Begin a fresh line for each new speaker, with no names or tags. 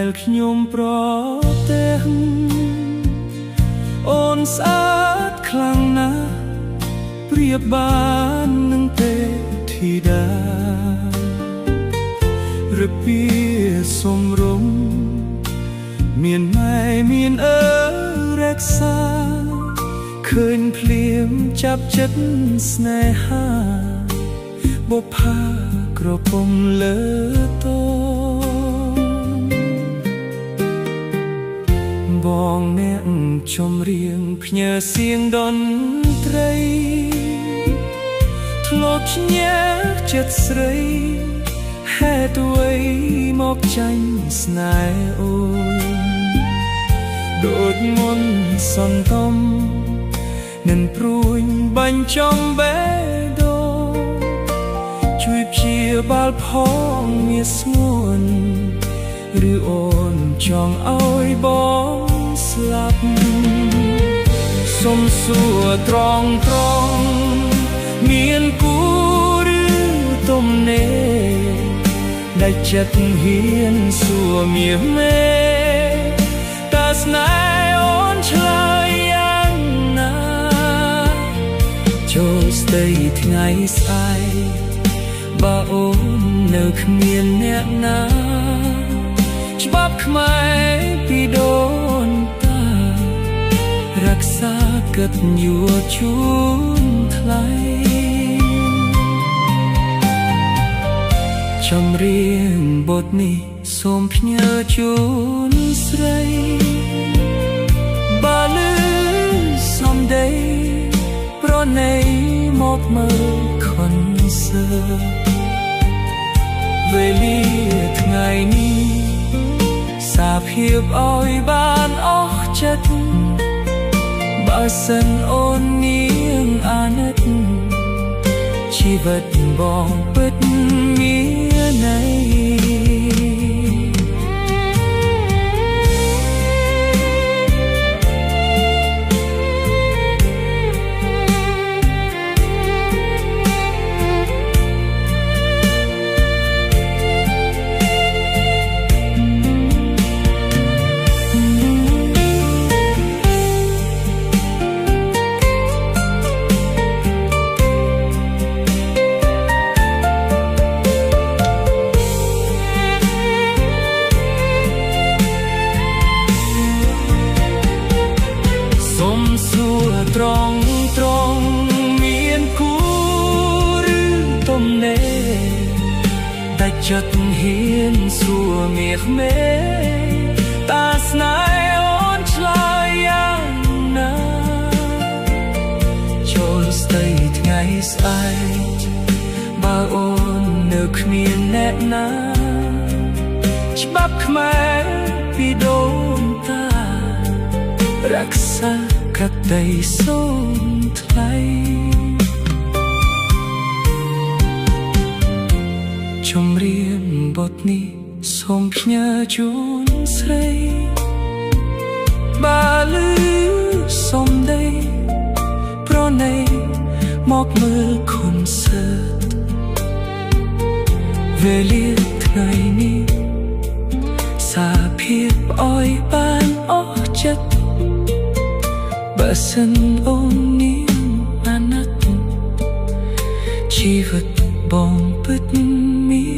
ដែលខ្ញុំប្រទះអូនស្អាតខ្លាំងណាស់ប្រៀបបាននឹងទេពធីតារបៀបសំរុំមានម៉ែមានឪរក្សាឃើញភ្លៀមចាប់ចិត្តស្នេហាបុប្ផាក្រពុំលើតបងអ្នកចម្រៀងផ្ញើសៀងតន្ត្រីធ្លាប់ឈ្នះចិត្តស្រីហេតុអ្វីមកចាញ់ស្នេហ៍អូនដូចមុនសន្តំនឹងព្រួញបាញ់ចំបេះដូងជួយព្យាបាលផងងាស្ងួនឬអូនចង់ឲ្យបងស្លាប់សុំសួរត្រង់មានគូឬទំនេរដែលចិត្តហ៊ានសួរមាសមេតើស្នេហ៍អូនឆ្លើយយ៉ាងណាចូលស្ដីថ្ងៃស្អែកបើអូននៅគ្មានអ្នកណាច្បាប់ខ្មែរពីដូនតារក្សាកិត្តិយសជូនថ្លៃចម្រៀងបទនេះសូមផ្ញើជូនស្រីបើលឺសំដីប្រណីមកមើលខុនសើវេលាថ្ងៃនេះសាភាពឲ្យបានអស់ចិត្តបើសិនអូននាងអាណិតជីវិតបងពិតមានន័យត្រង់មានគូឬទំនេរតែចិត្តហ៊ានសួរមាសមេតើស្នេហ៍អូនឆ្លើយយ៉ាងណាចូលស្ដីថ្ងៃស្អែកបើអូននៅគ្មានអ្នកណាច្បាប់ខ្មែរពីដូនតារក្សាក្តីសូមថ្លៃចម្រៀងបទនេះសូមផ្ញើជូនស្រីបើលឺសំដីប្រណីមកមើលខុនសើតវេលាថ្ងៃនេះសាភាពឲ្យបានអស់ចិត្តបើសិនអូននាងអាណិតជីវិតបងពិតមាន